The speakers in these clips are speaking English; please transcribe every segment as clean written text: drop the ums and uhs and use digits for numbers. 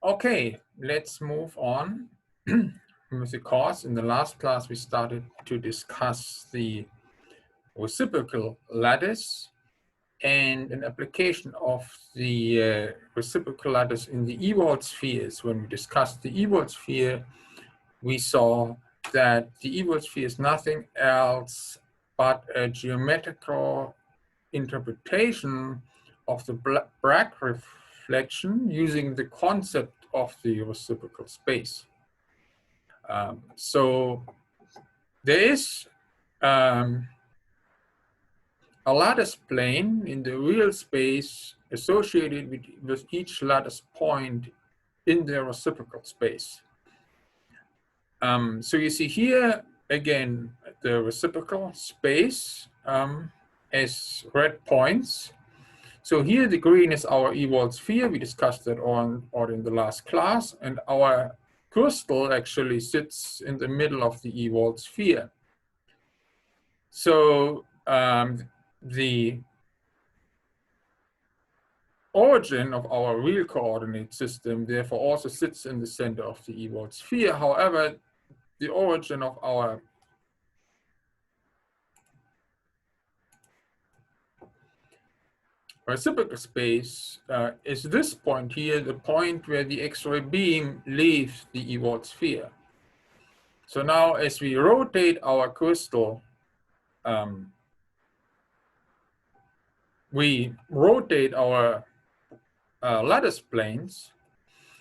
Okay, let's move on with the course. In the last class, we started to discuss the reciprocal lattice and an application of the reciprocal lattice in the Ewald spheres. When we discussed the Ewald sphere, we saw that the Ewald sphere is nothing else but a geometrical interpretation of the Bragg reflection using the concept of the reciprocal space. So there is a lattice plane in the real space associated with each lattice point in the reciprocal space. So you see here again the reciprocal space as red points. So here the green is our Ewald sphere. We discussed that on in the last class, and our crystal actually sits in the middle of the Ewald sphere. So the origin of our real coordinate system therefore also sits in the center of the Ewald sphere. However, the origin of our reciprocal space is this point here, the point where the X-ray beam leaves the Ewald sphere. So now as we rotate our crystal, we rotate our lattice planes.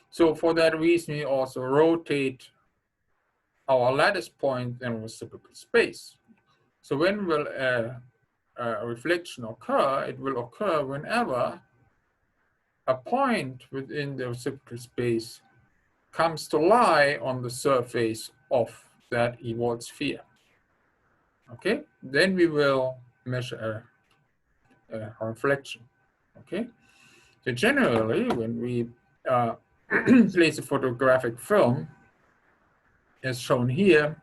So for that reason, we also rotate our lattice point in reciprocal space. So when will a reflection occur? It will occur whenever a point within the reciprocal space comes to lie on the surface of that Ewald sphere. Okay, then we will measure a reflection. Okay, so generally when we place a photographic film, as shown here,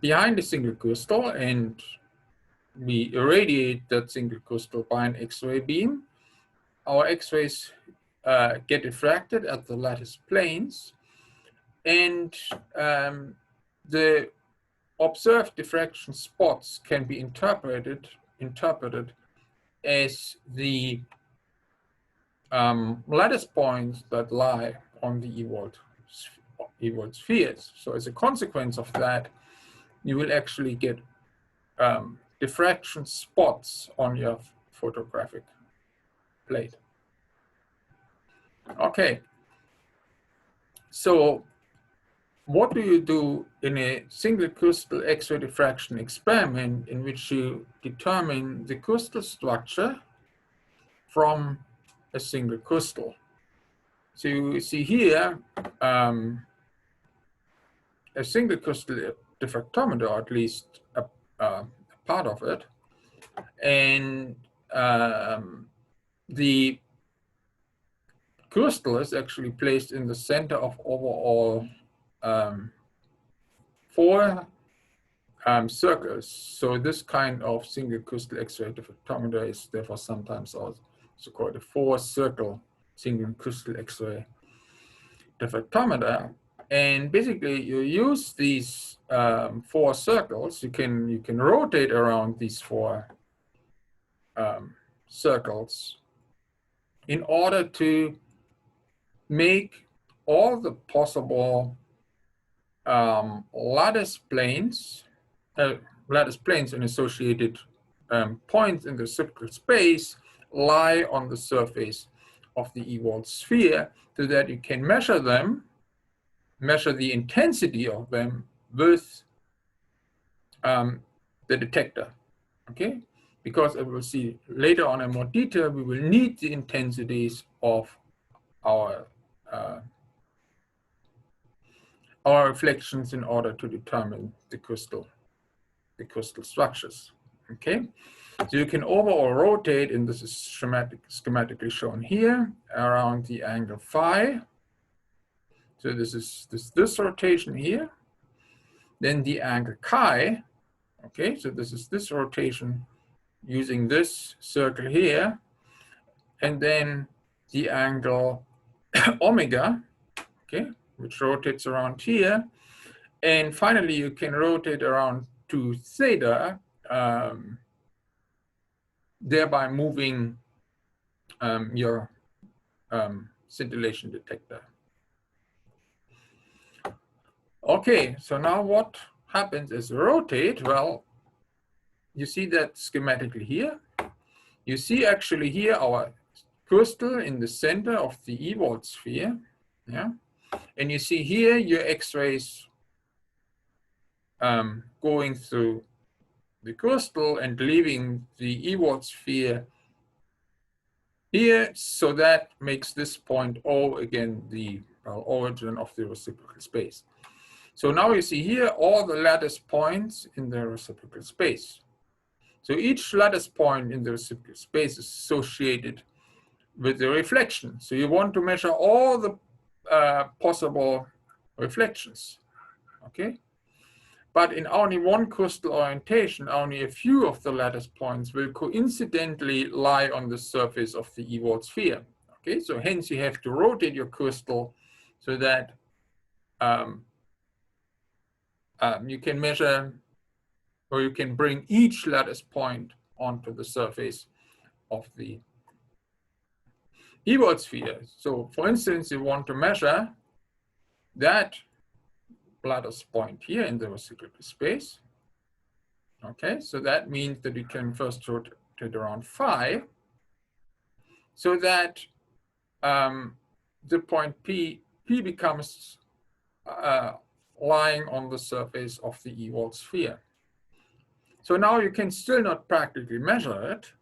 behind a single crystal, and we irradiate that single crystal by an X-ray beam, our X-rays get diffracted at the lattice planes, and the observed diffraction spots can be interpreted as the lattice points that lie on the Ewald spheres. So as a consequence of that, you will actually get diffraction spots on your photographic plate. Okay, so what do you do in a single crystal X-ray diffraction experiment in which you determine the crystal structure from a single crystal? So you see here a single crystal diffractometer, or at least a part of it, and the crystal is actually placed in the center of overall 4 circles. So this kind of single crystal X-ray diffractometer is therefore sometimes also called a 4-circle single crystal X-ray diffractometer. And basically you use these 4 circles. You can rotate around these 4 circles in order to make all the possible lattice planes and associated points in the reciprocal space lie on the surface of the Ewald sphere, so that you can measure them, measure the intensity of them with the detector. Okay, because as we'll see later on in more detail, we will need the intensities of our reflections in order to determine the crystal structures. Okay, so you can overall rotate, and this is schematically shown here, around the angle phi. So this is this rotation here. Then the angle chi. Okay, so this is this rotation using this circle here. and then the angle omega, okay, which rotates around here. And finally, you can rotate around to theta, thereby moving your scintillation detector. Okay, so now what happens is rotate. Well, you see that schematically here. You see actually here our crystal in the center of the Ewald sphere. Yeah, and you see here your X-rays going through the crystal and leaving the Ewald sphere here, so that makes this point O again the origin of the reciprocal space. So now you see here all the lattice points in the reciprocal space. So each lattice point in the reciprocal space is associated with the reflection. So you want to measure all the possible reflections, okay? But in only one crystal orientation, only a few of the lattice points will coincidentally lie on the surface of the Ewald sphere. Okay, so hence you have to rotate your crystal so that you can measure, or you can bring each lattice point onto the surface of the Ewald sphere. So for instance, you want to measure that lattice point here in the reciprocal space. Okay, so that means that you can first rotate around phi, so that the point P becomes lying on the surface of the Ewald sphere. So now you can still not practically measure it,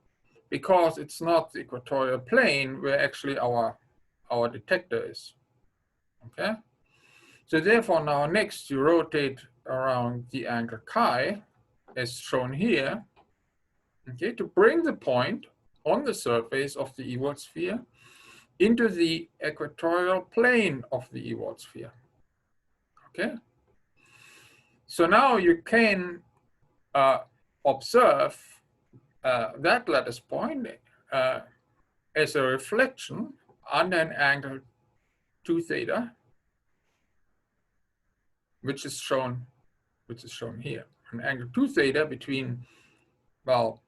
because it's not the equatorial plane where actually our detector is. Okay, so therefore now next you rotate around the angle chi, as shown here, okay, to bring the point on the surface of the Ewald sphere into the equatorial plane of the Ewald sphere. Okay, so now you can observe that lattice point as a reflection under an angle 2 theta, which is shown here. An angle 2 theta between, well,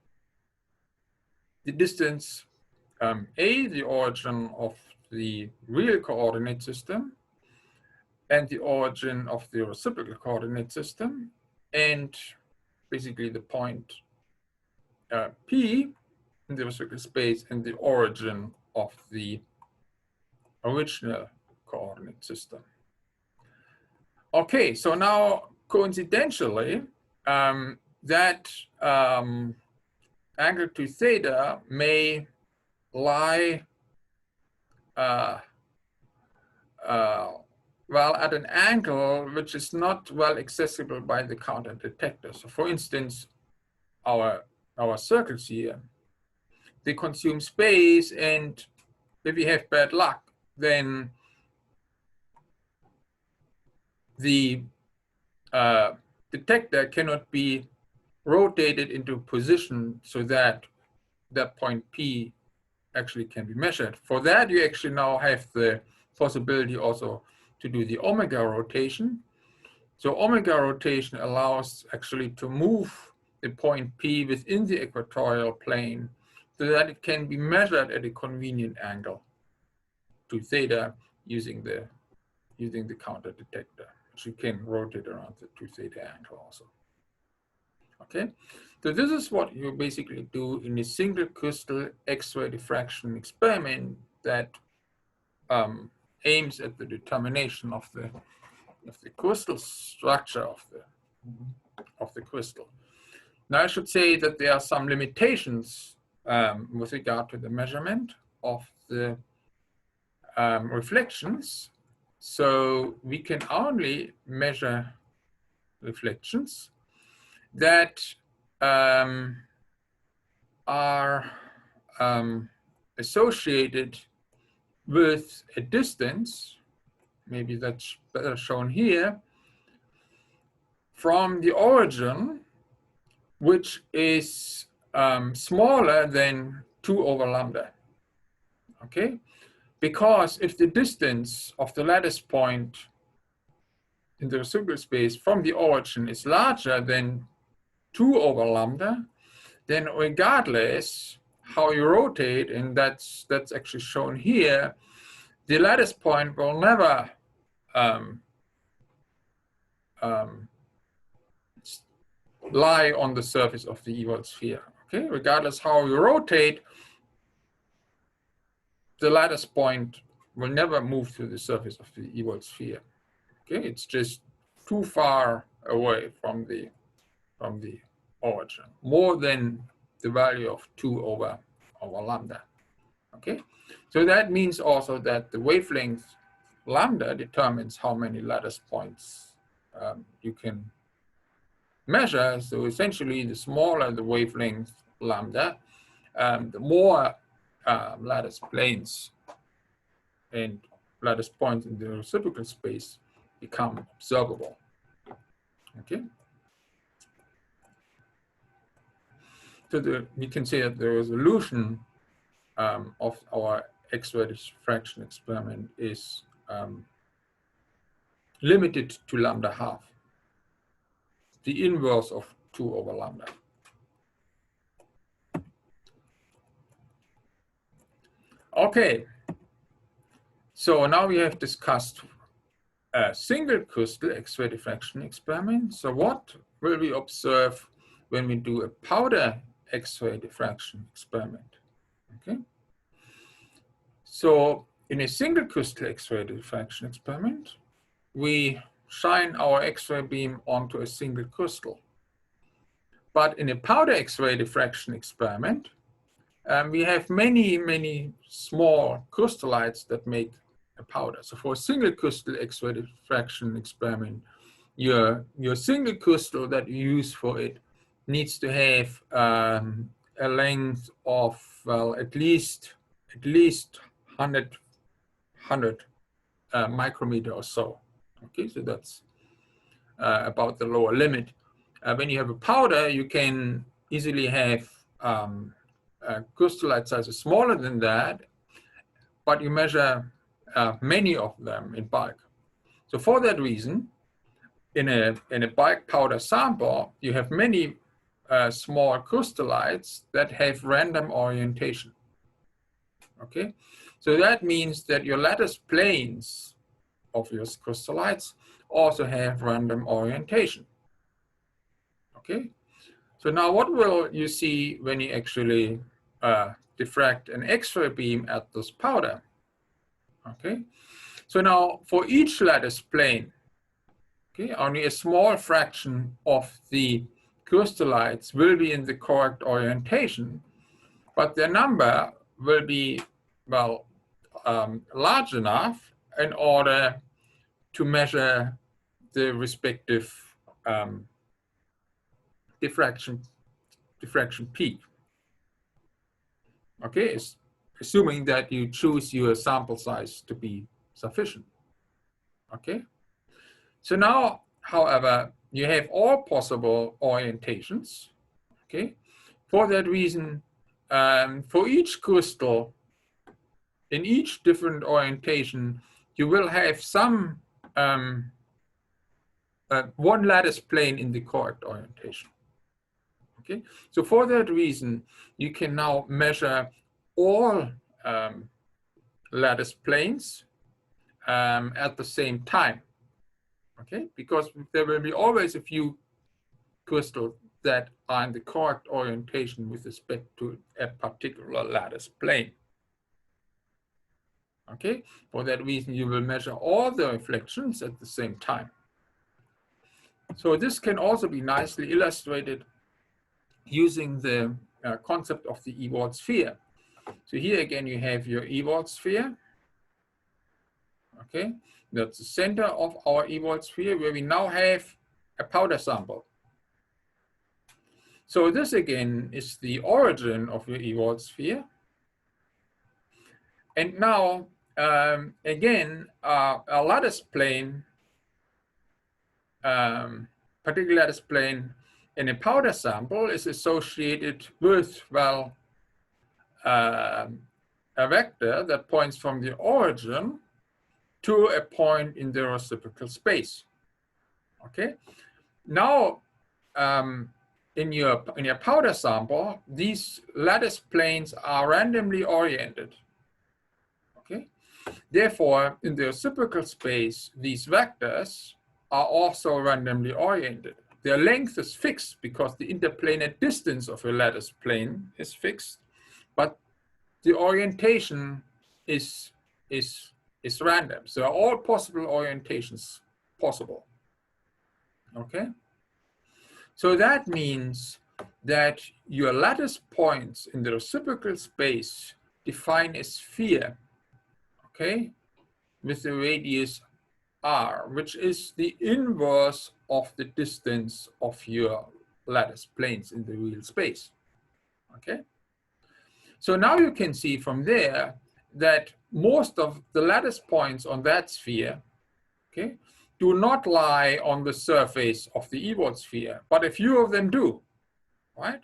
the distance A, the origin of the real coordinate system, and the origin of the reciprocal coordinate system, and basically the point P in the reciprocal space and the origin of the original coordinate system. Okay, so now coincidentally, that angle 2 theta may lie well at an angle which is not well accessible by the counter detector. So for instance, our circles here, they consume space, and if we have bad luck, then the detector cannot be rotated into position so that that point P actually can be measured. For that, you actually now have the possibility also to do the omega rotation. So omega rotation allows actually to move the point P within the equatorial plane so that it can be measured at a convenient angle to theta using the counter detector. So you can rotate around the 2 theta angle also. Okay, so this is what you basically do in a single crystal X-ray diffraction experiment that aims at the determination of the crystal structure of the crystal. Now I should say that there are some limitations with regard to the measurement of the reflections. So we can only measure reflections that are associated with a distance, maybe that's better shown here, from the origin, which is smaller than 2 over lambda. okay? Because if the distance of the lattice point in the reciprocal space from the origin is larger than 2 over lambda, then regardless how you rotate, and that's actually shown here, the lattice point will never lie on the surface of the Ewald sphere. Okay, regardless how you rotate, the lattice point will never move to the surface of the Ewald sphere. Okay, it's just too far away from the origin, more than the value of 2 over lambda. Okay, so that means also that the wavelength lambda determines how many lattice points you can measure. So essentially, the smaller the wavelength lambda, the more lattice planes and lattice points in the reciprocal space become observable. Okay. So we can say that the resolution of our X-ray diffraction experiment is limited to lambda half, the inverse of 2 over lambda. Okay, so now we have discussed a single crystal X-ray diffraction experiment. So what will we observe when we do a powder X-ray diffraction experiment? Okay, so in a single crystal X-ray diffraction experiment, we shine our X-ray beam onto a single crystal. But in a powder X-ray diffraction experiment, we have many small crystallites that make a powder. So for a single crystal X-ray diffraction experiment, your single crystal that you use for it needs to have a length of, well, at least 100 micrometer or so. Okay, so that's about the lower limit. When you have a powder, you can easily have crystallite sizes smaller than that, but you measure many of them in bulk. So for that reason, in a bulk powder sample, you have many small crystallites that have random orientation. Okay, so that means that your lattice planes of your crystallites also have random orientation. Okay, so now what will you see when you actually diffract an X-ray beam at this powder? Okay, so now for each lattice plane, okay, only a small fraction of the crystallites will be in the correct orientation, but their number will be, well, large enough in order to measure the respective diffraction peak. Okay, assuming that you choose your sample size to be sufficient. Okay, so now, however, you have all possible orientations. Okay, for that reason, for each crystal, in each different orientation, you will have some one lattice plane in the correct orientation. Okay, so for that reason, you can now measure all lattice planes at the same time. Okay, because there will be always a few crystals that are in the correct orientation with respect to a particular lattice plane. Okay, for that reason, you will measure all the reflections at the same time. So this can also be nicely illustrated using the concept of the Ewald sphere. So here again, you have your Ewald sphere. Okay, that's the center of our Ewald sphere where we now have a powder sample. So this again is the origin of your Ewald sphere. And now, again, a lattice plane, particular lattice plane in a powder sample is associated with, well, a vector that points from the origin to a point in the reciprocal space. Okay. Now, in your powder sample, these lattice planes are randomly oriented. Okay. Therefore, in the reciprocal space, these vectors are also randomly oriented. Their length is fixed because the interplanar distance of a lattice plane is fixed, but the orientation is random. So all possible orientations possible. Okay. So that means that your lattice points in the reciprocal space define a sphere, okay, with the radius r, which is the inverse of the distance of your lattice planes in the real space. Okay. So now you can see from there that most of the lattice points on that sphere, okay, do not lie on the surface of the Ewald sphere, but a few of them do, right?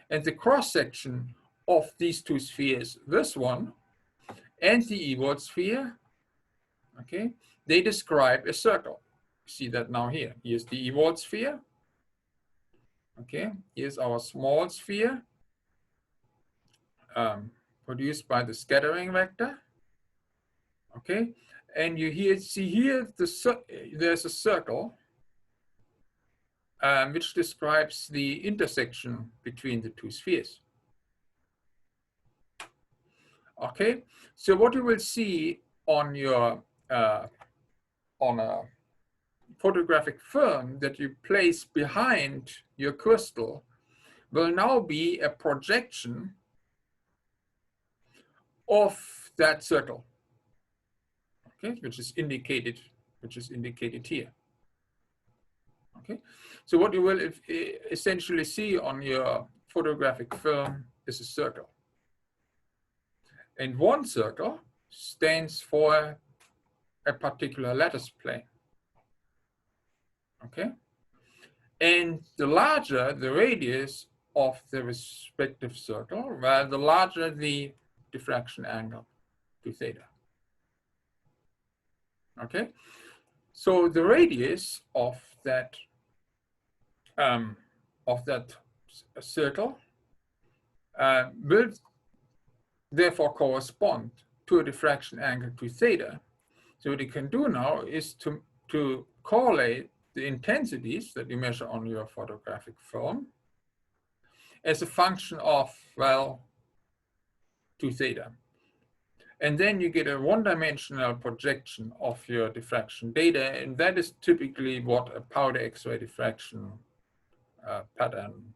And the cross-section of these two spheres, this one and the Ewald sphere, okay, they describe a circle. See that now here. Here's the Ewald sphere. Okay, here's our small sphere produced by the scattering vector. Okay, and you see here there's a circle which describes the intersection between the two spheres. Okay, so what you will see on your on a photographic film that you place behind your crystal will now be a projection of that circle, okay, which is indicated here. Okay, so what you will essentially see on your photographic film is a circle. And one circle stands for a particular lattice plane. Okay, and the larger the radius of the respective circle, well, the larger the diffraction angle to theta. Okay, so the radius of that circle will therefore correspond to a diffraction angle to theta. So what you can do now is to correlate the intensities that you measure on your photographic film as a function of, well, 2 theta. And then you get a one-dimensional projection of your diffraction data, and that is typically what a powder X-ray diffraction pattern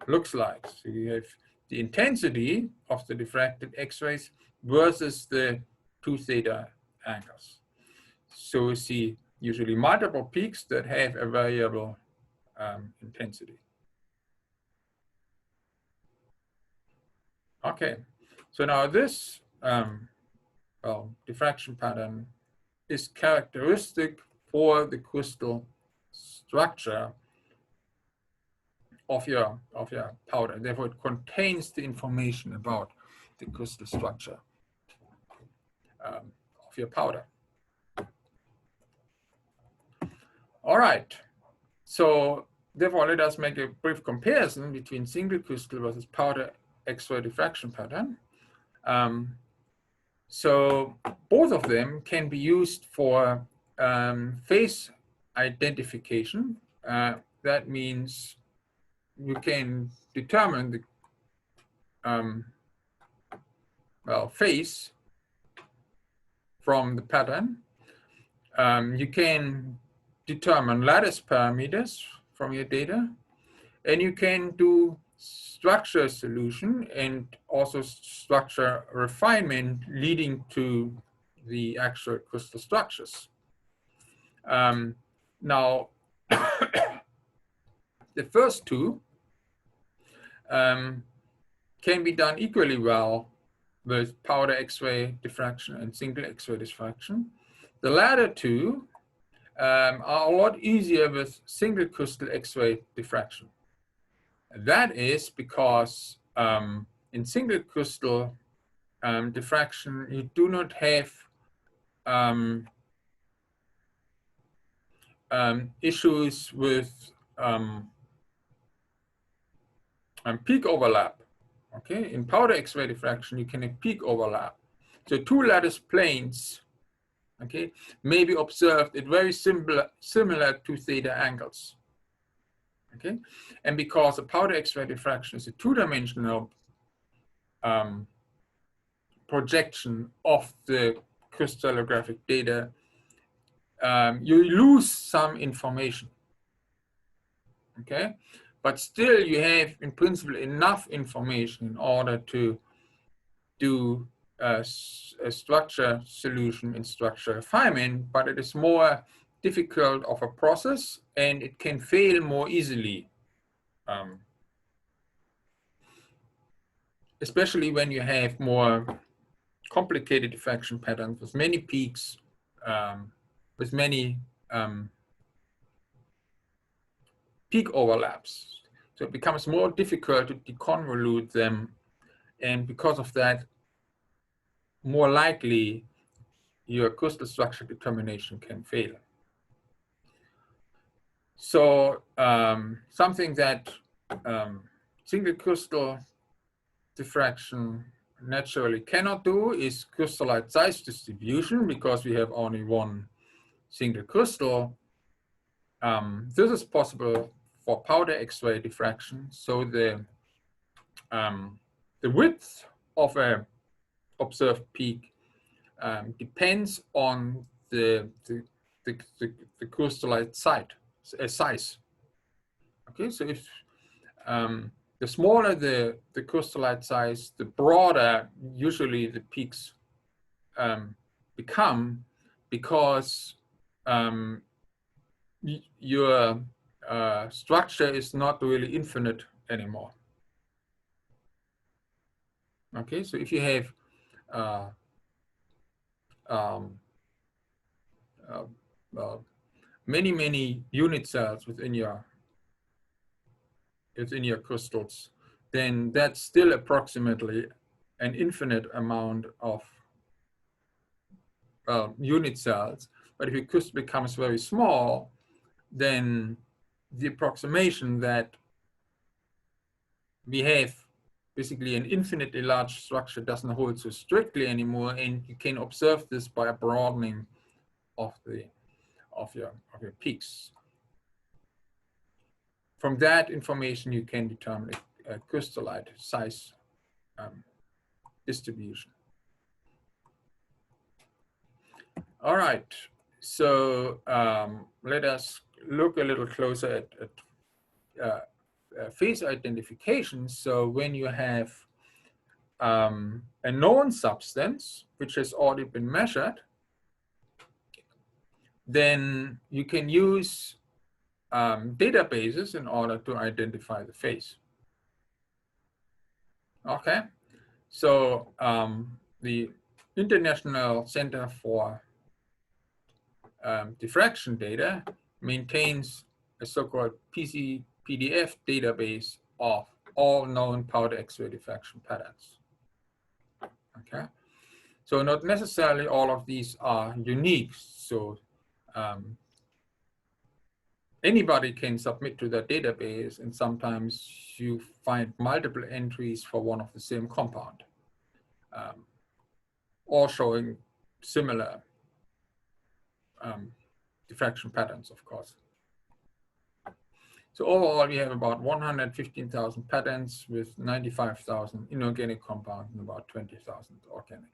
looks like. So you have the intensity of the diffracted X-rays versus the 2 theta angles. So we see usually multiple peaks that have a variable intensity. Okay, so now this diffraction pattern is characteristic for the crystal structure of your powder. Therefore, it contains the information about the crystal structure of your powder. All right, so therefore let us make a brief comparison between single crystal versus powder X-ray diffraction pattern. So both of them can be used for phase identification. That means you can determine the phase from the pattern. You can determine lattice parameters from your data, and you can do structure solution and also structure refinement leading to the actual crystal structures. Now, the first two can be done equally well with powder X-ray diffraction and single X-ray diffraction. The latter two are a lot easier with single crystal X-ray diffraction. That is because in single crystal diffraction, you do not have issues with peak overlap. Okay, in powder X-ray diffraction, you can have peak overlap. So two lattice planes, okay, may be observed at very similar to theta angles. Okay, and because the powder X-ray diffraction is a two-dimensional projection of the crystallographic data, you lose some information. Okay, but still you have in principle enough information in order to do a structure solution in structure refinement, but it is more difficult of a process and it can fail more easily, especially when you have more complicated diffraction patterns with many peaks, with many peak overlaps. So it becomes more difficult to deconvolute them, and because of that, more likely your crystal structure determination can fail. So something that single crystal diffraction naturally cannot do is crystallite size distribution, because we have only one single crystal. This is possible for powder X-ray diffraction. So the width of a observed peak depends on the crystallite size. Okay, so if the smaller the crystallite size, the broader usually the peaks become, because your structure is not really infinite anymore. Okay, so if you have many unit cells within your crystals, then that's still approximately an infinite amount of unit cells. But if your crystal becomes very small, then the approximation that we have basically an infinitely large structure doesn't hold so strictly anymore, and you can observe this by a broadening of your peaks. From that information, you can determine a crystallite size distribution. All right, so let us look a little closer at phase identification. So when you have a known substance which has already been measured, then you can use databases in order to identify the phase. Okay, so the International Center for Diffraction Data maintains a so-called PDF database of all known powder X-ray diffraction patterns. Okay, so not necessarily all of these are unique. So anybody can submit to that database, and sometimes you find multiple entries for one of the same compound, all showing similar diffraction patterns, of course. So overall, we have about 115,000 patterns with 95,000 inorganic compounds and about 20,000 organic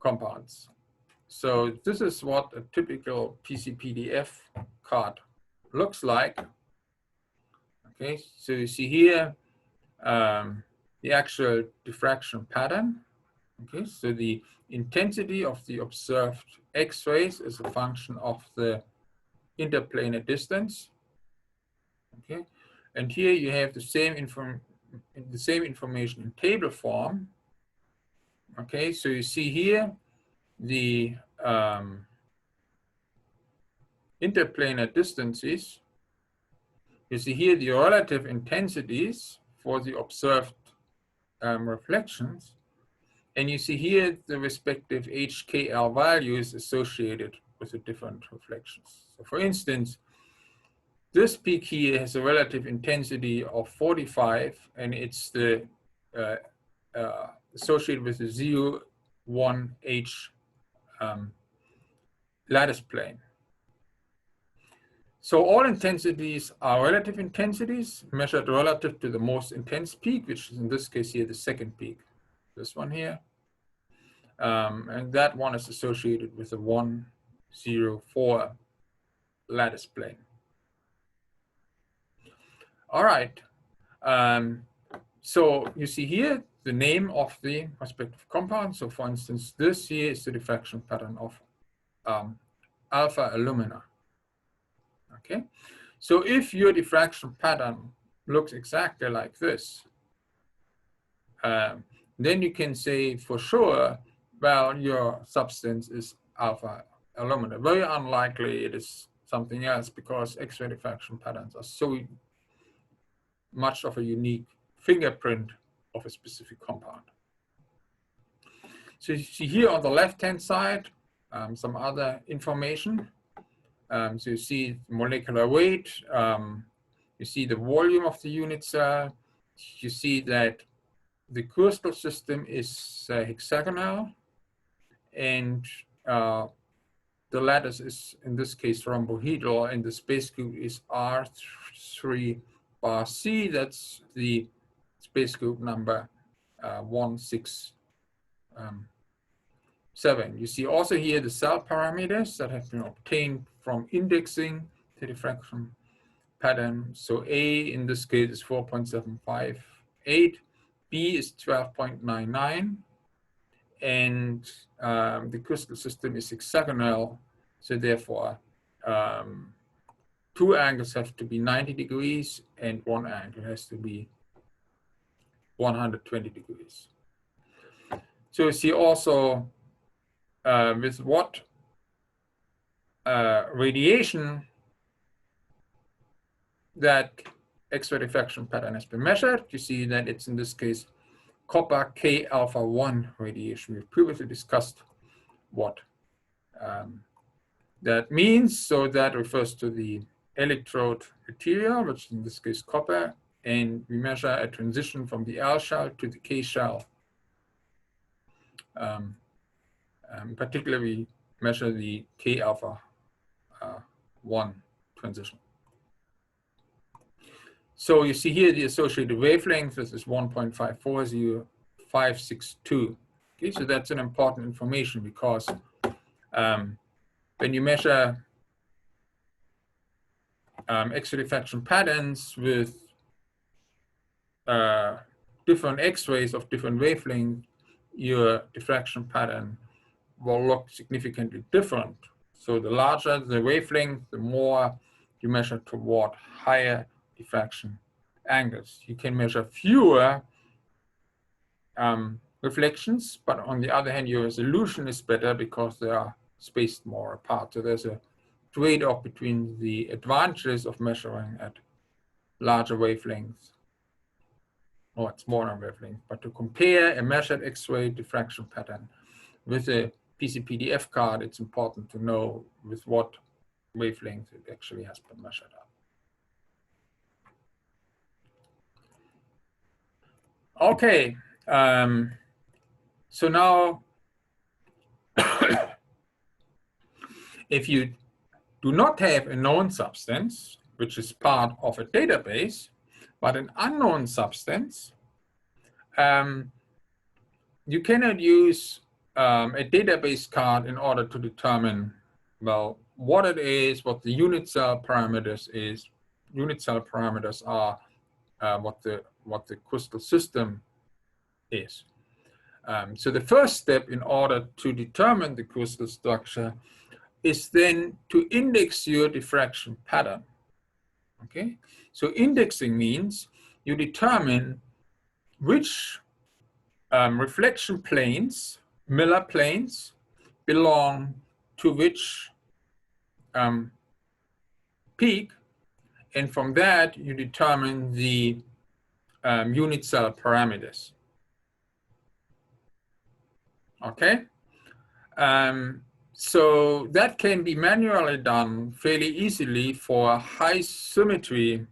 compounds. So this is what a typical PCPDF card looks like. Okay, so you see here the actual diffraction pattern. Okay, so the intensity of the observed X-rays is a function of the interplanar distance. Okay, and here you have the same information in table form. Okay, so you see here the interplanar distances. You see here the relative intensities for the observed reflections. And you see here the respective HKL values associated with the different reflections. So for instance, this peak here has a relative intensity of 45, and it's the associated with the 0, 1H lattice plane. So all intensities are relative intensities measured relative to the most intense peak, which is in this case here the second peak, this one here. And that one is associated with the 1, 0, 4 lattice plane. All right. So you see here the name of the respective compound. So for instance, this here is the diffraction pattern of alpha alumina. Okay. So if your diffraction pattern looks exactly like this, then you can say for sure, well, your substance is alpha alumina. Very unlikely it is something else because X-ray diffraction patterns are so much of a unique fingerprint of a specific compound. So you see here on the left-hand side, some other information. So you see molecular weight, you see the volume of the unit cell, you see that the crystal system is hexagonal, and the lattice is, in this case, rhombohedral, and the space group is R3 bar C. That's the space group number 167. You see also here the cell parameters that have been obtained from indexing the diffraction pattern. So A in this case is 4.758, B is 12.99, and the crystal system is hexagonal. So therefore, two angles have to be 90 degrees and one angle has to be 120 degrees. So you see also with what radiation that X-ray diffraction pattern has been measured. You see that it's in this case copper K alpha 1 radiation. We've previously discussed what that means. So that refers to the electrode material, which in this case copper, and we measure a transition from the L shell to the K shell. Particularly, we measure the K alpha 1 transition. So you see here the associated wavelength. This is 1.540.562. Okay, so that's an important information because when you measure X-ray diffraction patterns with different X-rays of different wavelengths, your diffraction pattern will look significantly different. So the larger the wavelength, the more you measure toward higher diffraction angles. You can measure fewer reflections, but on the other hand, your resolution is better because they are spaced more apart. So there's a trade-off between the advantages of measuring at larger wavelengths or at smaller wavelengths, but to compare a measured X-ray diffraction pattern with a PCPDF card, it's important to know with what wavelength it actually has been measured at. Okay, so now if you do not have a known substance, which is part of a database, but an unknown substance, you cannot use a database card in order to determine, well, what it is, what the unit cell parameters is. Unit cell parameters are what the crystal system is. So the first step in order to determine the crystal structure is then to index your diffraction pattern. Okay, so indexing means you determine which reflection planes, Miller planes, belong to which peak, and from that you determine the unit cell parameters. Okay. So that can be manually done fairly easily for high symmetry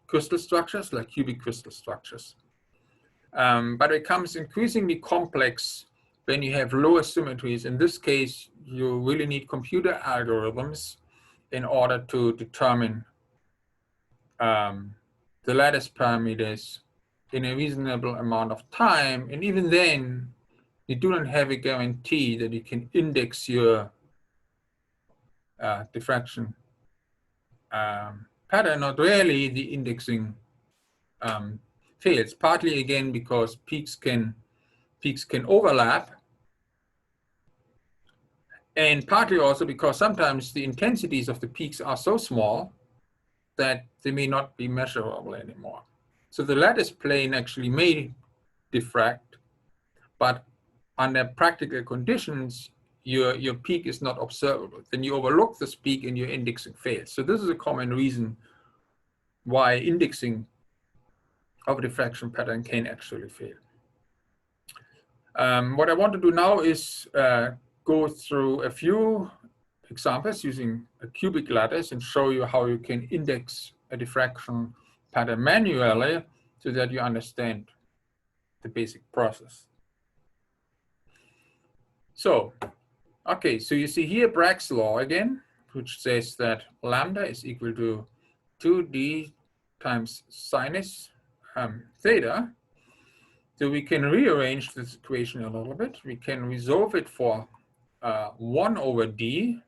crystal structures like cubic crystal structures. But it becomes increasingly complex when you have lower symmetries. In this case, you really need computer algorithms in order to determine the lattice parameters in a reasonable amount of time. And even then, you do not have a guarantee that you can index your diffraction pattern. Not really, the indexing fails, partly again because peaks can overlap, and partly also because sometimes the intensities of the peaks are so small that they may not be measurable anymore. So the lattice plane actually may diffract, but under practical conditions, your peak is not observable. Then you overlook this peak and your indexing fails. So this is a common reason why indexing of a diffraction pattern can actually fail. What I want to do now is go through a few examples using a cubic lattice and show you how you can index a diffraction pattern manually so that you understand the basic process. So, okay, so you see here Bragg's law again, which says that lambda is equal to 2d times sinus theta. So we can rearrange this equation a little bit. We can resolve it for 1 over d,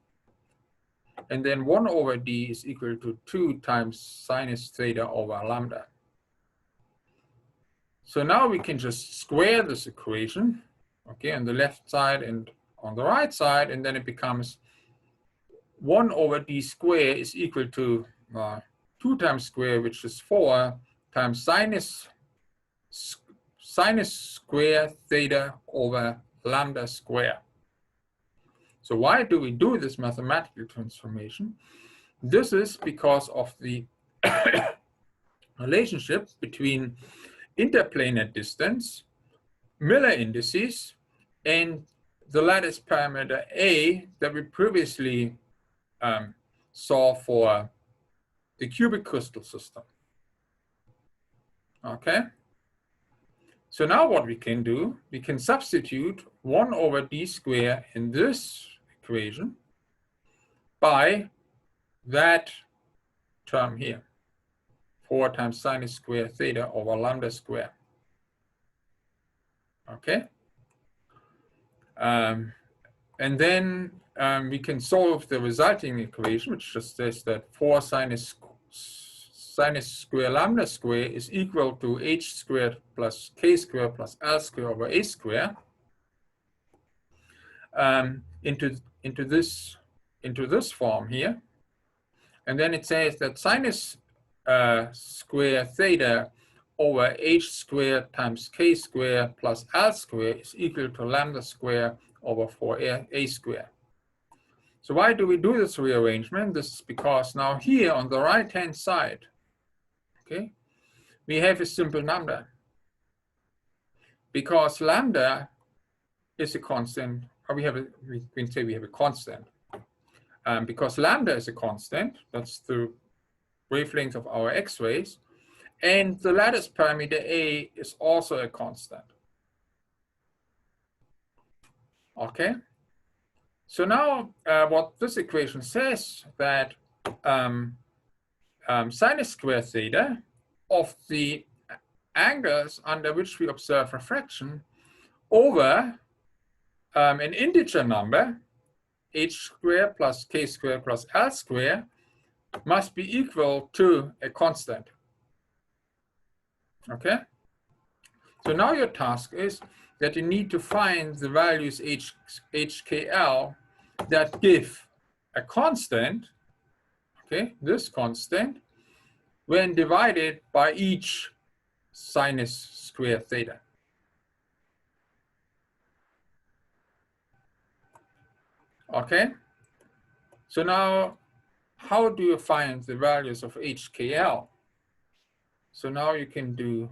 and then 1 over d is equal to 2 times sinus theta over lambda. So now we can just square this equation, okay, on the left side and on the right side, and then it becomes 1 over d squared is equal to 2 times square, which is 4, times sinus square theta over lambda square. So why do we do this mathematical transformation? This is because of the relationship between interplanar distance, Miller indices, and the lattice parameter A that we previously saw for the cubic crystal system. Okay? So now what we can do, we can substitute 1 over d squared in this equation by that term here, 4 times sinus square theta over lambda square. Okay? And then we can solve the resulting equation, which just says that 4 sinus square lambda square is equal to h squared plus k squared plus l squared over a squared into this form here. And then it says that sinus square theta over h squared times k squared plus l squared is equal to lambda square over 4a squared. So why do we do this rearrangement? This is because now here on the right-hand side, okay, we have a simple number. Because lambda is a constant, or we can say we have a constant. Because lambda is a constant, that's the wavelength of our X-rays, and the lattice parameter A is also a constant. Okay? So now what this equation says that sinus square theta of the angles under which we observe refraction over an integer number, h squared plus k squared plus l squared, must be equal to a constant. Okay? So now your task is that you need to find the values HKL that give a constant, okay, this constant, when divided by each sinus square theta. Okay? So now, how do you find the values of HKL? So now you can do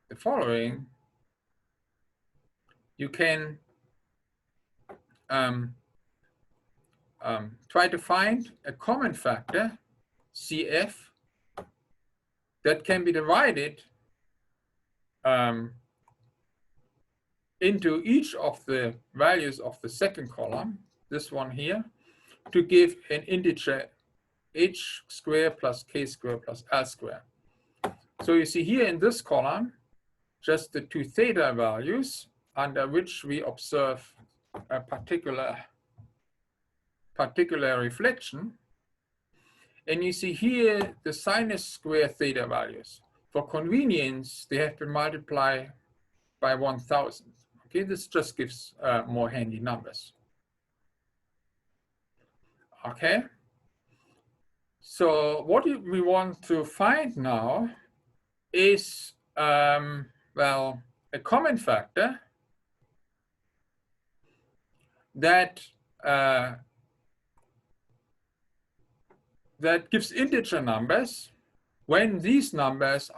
the following. you can try to find a common factor, CF, that can be divided into each of the values of the second column, this one here, to give an integer h squared plus k squared plus l squared. So you see here in this column, just the two theta values under which we observe a particular reflection. And you see here the sinus square theta values. For convenience, they have been multiplied by 1000. Okay, this just gives more handy numbers. Okay, so what we want to find now is, well, a common factor that that gives integer numbers when these numbers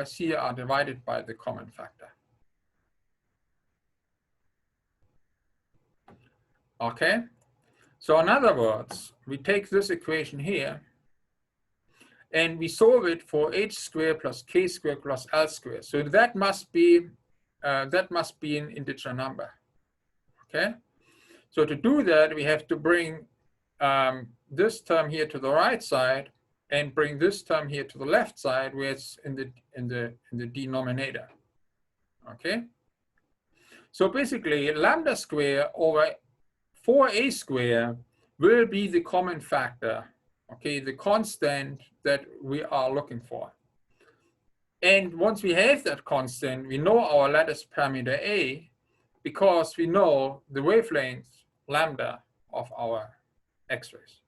here are divided by the common factor. Okay, so in other words, we take this equation here and we solve it for h squared plus k squared plus l squared. So that must be an integer number. Okay, so to do that, we have to bring this term here to the right side and bring this term here to the left side, where it's in the denominator. Okay, so basically lambda squared over 4a squared will be the common factor, okay, the constant that we are looking for. And once we have that constant, we know our lattice parameter a, because we know the wavelength lambda of our X-rays.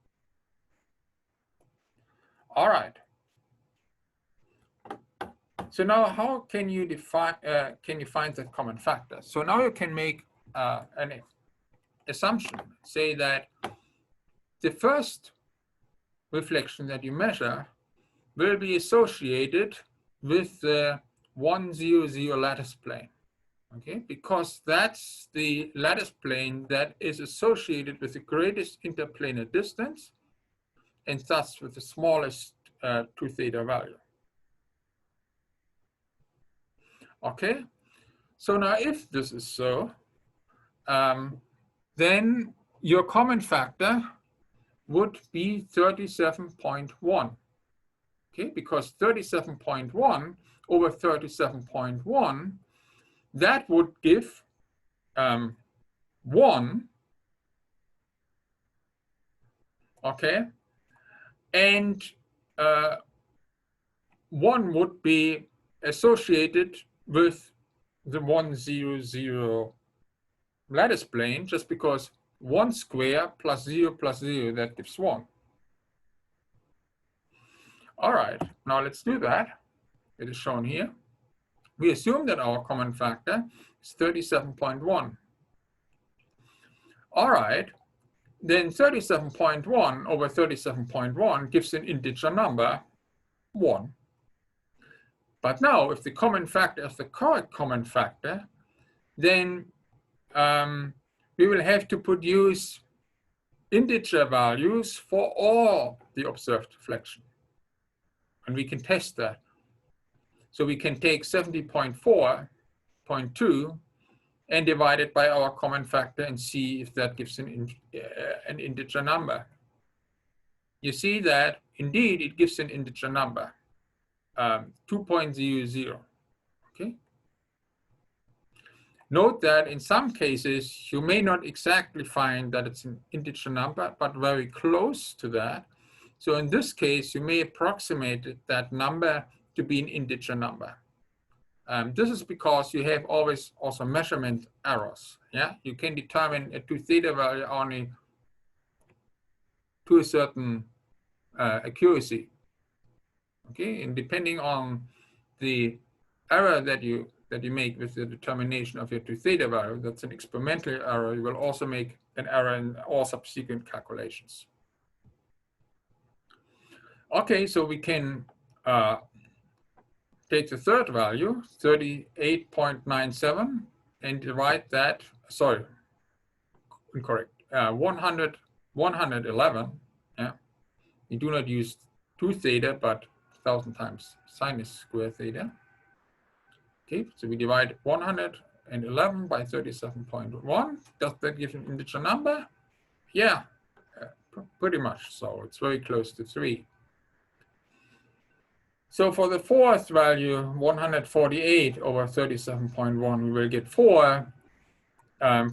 All right. So now, how can you define? Can you find that common factor? So now you can make an assumption. Say that the first reflection that you measure will be associated with the 100 lattice plane. Okay, because that's the lattice plane that is associated with the greatest interplanar distance, and thus with the smallest 2 theta value. Okay, so now if this is so, then your common factor would be 37.1. Okay, because 37.1 over 37.1, that would give 1, okay, and 1 would be associated with the 100 lattice plane, just because 1 square plus 0 plus 0, that gives 1. All right, now let's do that. It is shown here. We assume that our common factor is 37.1. All right, then 37.1 over 37.1 gives an integer number, 1. But now, if the common factor is the correct common factor, then we will have to produce integer values for all the observed reflection. And we can test that. So we can take 70.4.2 and divide it by our common factor and see if that gives an integer number. You see that indeed it gives an integer number, 2.00. Okay. Note that in some cases you may not exactly find that it's an integer number, but very close to that. So in this case, you may approximate that number to be an integer number. This is because you have always also measurement errors. Yeah, you can determine a 2 theta value only to a certain accuracy. Okay, and depending on the error that you make with the determination of your 2 theta value, that's an experimental error. You will also make an error in all subsequent calculations. Okay, so we can take the third value, 38.97, and divide that, sorry, incorrect, 111, yeah, we do not use 2 theta, but 1000 times sinus square theta. Okay, so we divide 111 by 37.1. Does that give an integer number? Yeah, pretty much so. It's very close to 3. So for the fourth value, 148 over 37.1, we will get 4.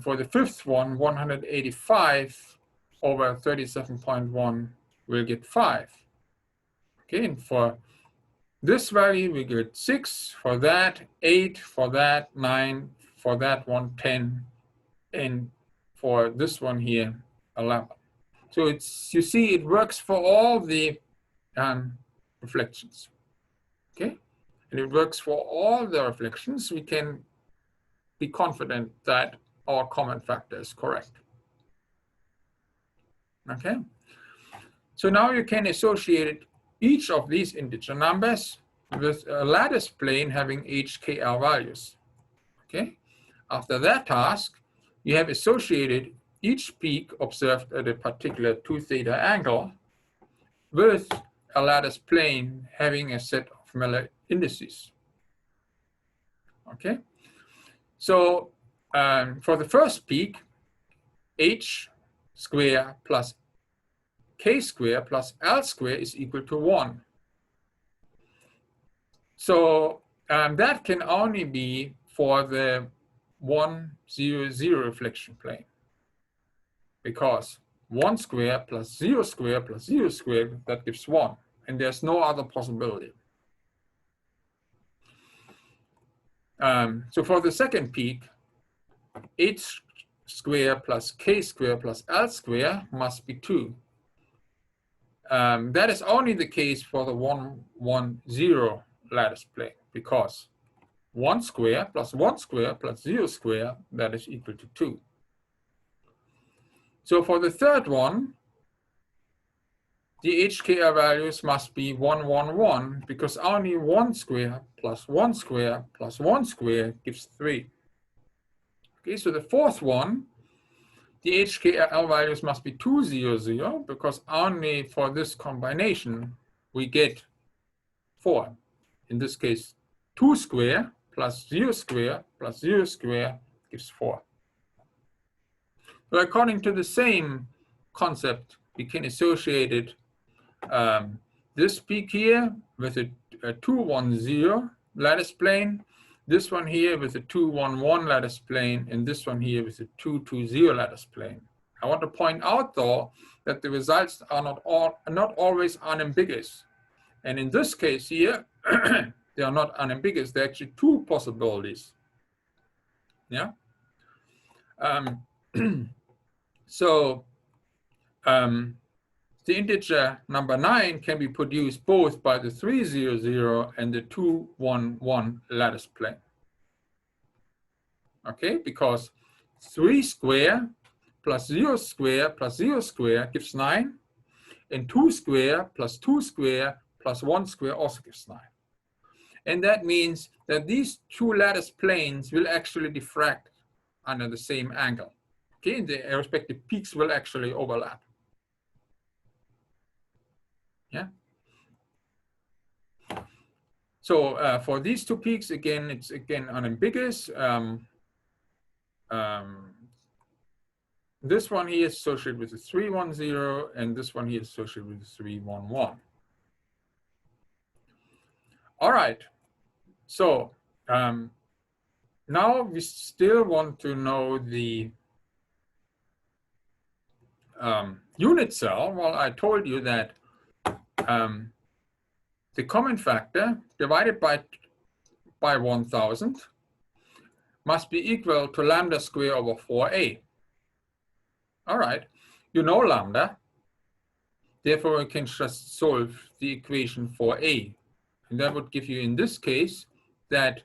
For the fifth one, 185 over 37.1, we'll get 5. Okay, and for this value, we get 6, for that, 8, for that, 9, for that one, 10, and for this one here, 11. So it's, you see, it works for all the reflections. Okay, and it works for all the reflections. We can be confident that our common factor is correct. Okay, so now you can associate each of these integer numbers with a lattice plane having HKL values. Okay, after that task, you have associated each peak observed at a particular 2 theta angle with a lattice plane having a set of Miller indices. Okay, so for the first peak, h square plus k square plus l square is equal to 1. So that can only be for the 1, 0, 0 reflection plane, because 1 square plus 0 square plus 0 square, that gives 1, and there's no other possibility. So for the second peak, h square plus k square plus l square must be 2. That is only the case for the 1, 1, 0 lattice plane, because 1 square plus 1 square plus 0 square, that is equal to 2. So for the third one, the HKL values must be 1, 1, 1, because only 1 square plus 1 square plus 1 square gives 3. Okay, so the fourth one, the HKL values must be 2, 0, 0, because only for this combination we get 4. In this case, 2 square plus 0 square plus 0 square gives 4. So according to the same concept, we can associate it, this peak here with a 2, 1, 0 lattice plane, this one here with a 2, 1, 1 lattice plane, and this one here with a 2, 2, 0 lattice plane. I want to point out, though, that the results are not always unambiguous. And in this case here, they are not unambiguous. There are actually 2 possibilities. Yeah. So the integer number 9 can be produced both by the 3, 0, 0 and the 2, 1, 1 lattice plane. Okay, because 3 square plus 0 square plus 0 square gives 9, and 2 square plus 2 square plus 1 square also gives 9. And that means that these 2 lattice planes will actually diffract under the same angle. Okay, and the respective peaks will actually overlap. Yeah. So for these 2 peaks, again, it's again unambiguous. This one here is associated with the 3, 1, 0, and this one here is associated with the 3, 1, 1. All right. So now we still want to know the unit cell. Well, I told you that the common factor divided by 1000 must be equal to lambda squared over 4a. All right, you know lambda. Therefore, we can just solve the equation for a. And that would give you, in this case, that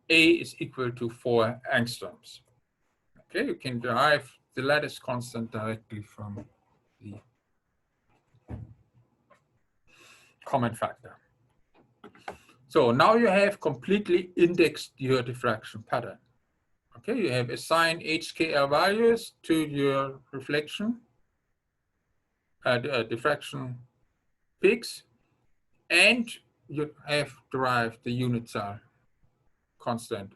a is equal to 4 angstroms. Okay, you can derive the lattice constant directly from the common factor. So now you have completely indexed your diffraction pattern. Okay, you have assigned HKL values to your reflection, diffraction peaks, and you have derived the unit cell constant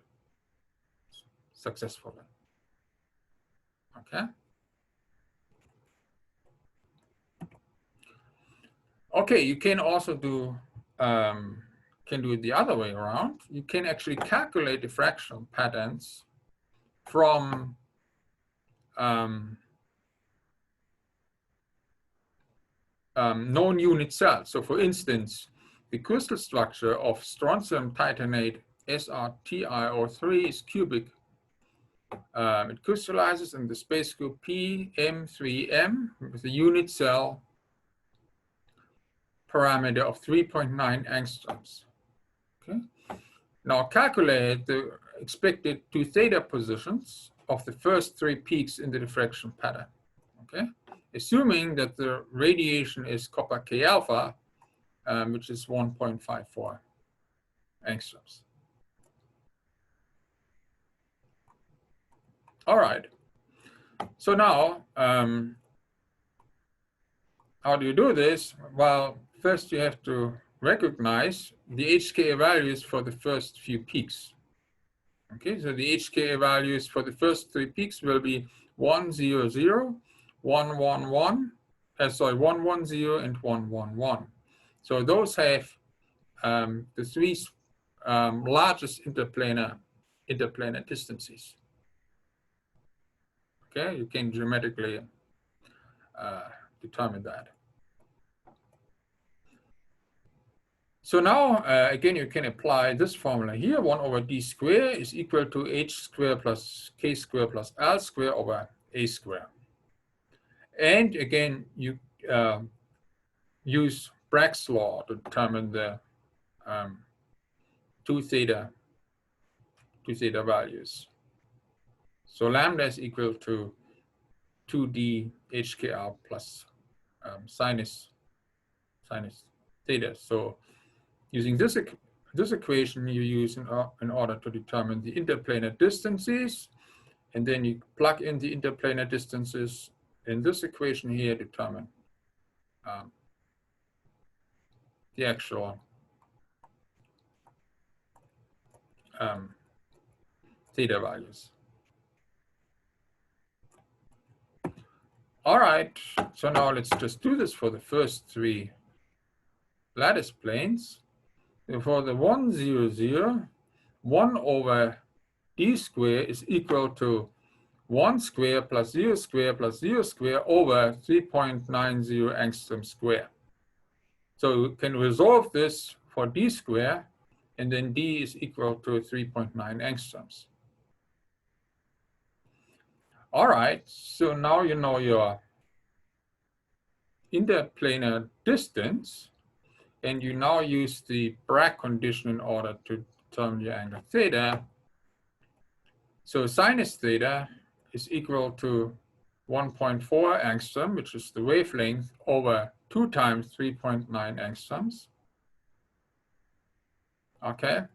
successfully. Okay. Okay, you can also do it the other way around. You can actually calculate diffraction patterns from known unit cells. So for instance, the crystal structure of strontium titanate SrTiO3 is cubic. It crystallizes in the space group PM3M with a unit cell parameter of 3.9 angstroms. Okay. Now calculate the expected 2 theta positions of the first 3 peaks in the diffraction pattern. Okay, assuming that the radiation is copper K alpha, which is 1.54 angstroms. All right. So now, how do you do this? Well, first you have to recognize the HK values for the first few peaks. Okay, so the HK values for the first 3 peaks will be 100, 111, 110, and 111. So those have the 3 largest interplanar distances. Okay, you can geometrically determine that. So now, again, you can apply this formula here. 1 over d squared is equal to h squared plus k squared plus l squared over a squared. And again, you use Bragg's law to determine the 2 theta values. So lambda is equal to 2d HKR plus sinus theta. So using this equation you use in order to determine the interplanar distances, and then you plug in the interplanar distances in this equation here, determine the actual theta values. All right, so now let's just do this for the first 3 lattice planes. For the 100, 1 over d squared is equal to 1 squared plus 0 squared plus 0 squared over 3.90 angstrom squared. So you can resolve this for d squared, and then d is equal to 3.9 angstroms. All right, so now you know your interplanar distance, and you now use the Bragg condition in order to determine your angle theta. So sinus theta is equal to 1.4 angstrom, which is the wavelength, over 2 times 3.9 angstroms. Okay,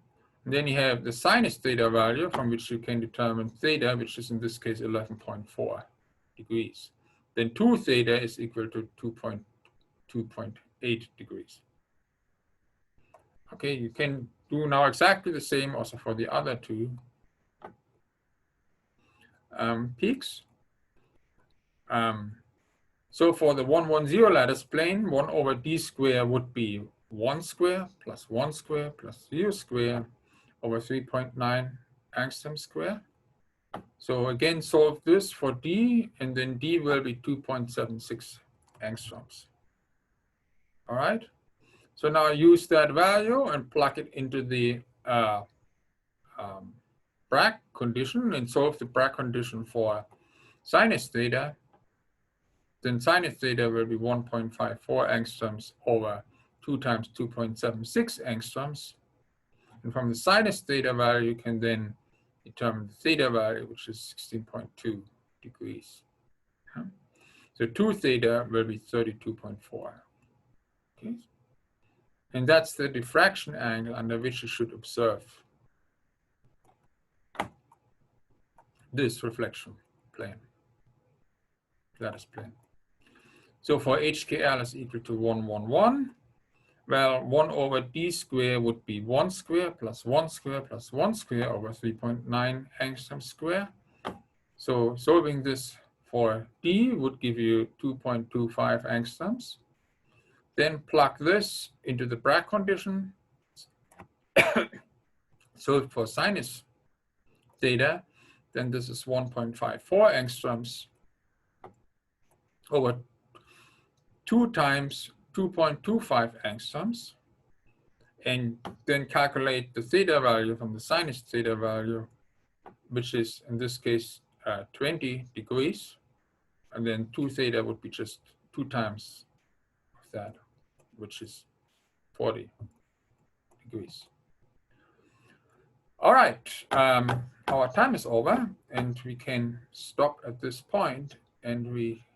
and then you have the sinus theta value from which you can determine theta, which is in this case 11.4 degrees. Then 2 theta is equal to 2.8 degrees. Okay, you can do now exactly the same also for the other 2 peaks. So for the 110 lattice plane, 1 over d squared would be 1 squared plus 1 squared plus 0 squared over 3.9 angstrom squared. So again, solve this for d, and then d will be 2.76 angstroms. All right. So now use that value and plug it into the Bragg condition and solve the Bragg condition for sinus theta. Then sinus theta will be 1.54 angstroms over 2 times 2.76 angstroms. And from the sinus theta value, you can then determine the theta value, which is 16.2 degrees. So 2 theta will be 32.4. Okay. And that's the diffraction angle under which you should observe this reflection plane, lattice plane. So for HKL is equal to 1, 1, 1. Well, 1 over d square would be 1 square plus 1 square plus 1 square over 3.9 angstrom square. So solving this for d would give you 2.25 angstroms. Then plug this into the Bragg condition. Solve for sinus theta. Then this is 1.54 angstroms over 2 times 2.25 angstroms. And then calculate the theta value from the sinus theta value, which is in this case 20 degrees. And then 2 theta would be just 2 times of that, which is 40 degrees. All right, our time is over, and we can stop at this point, and we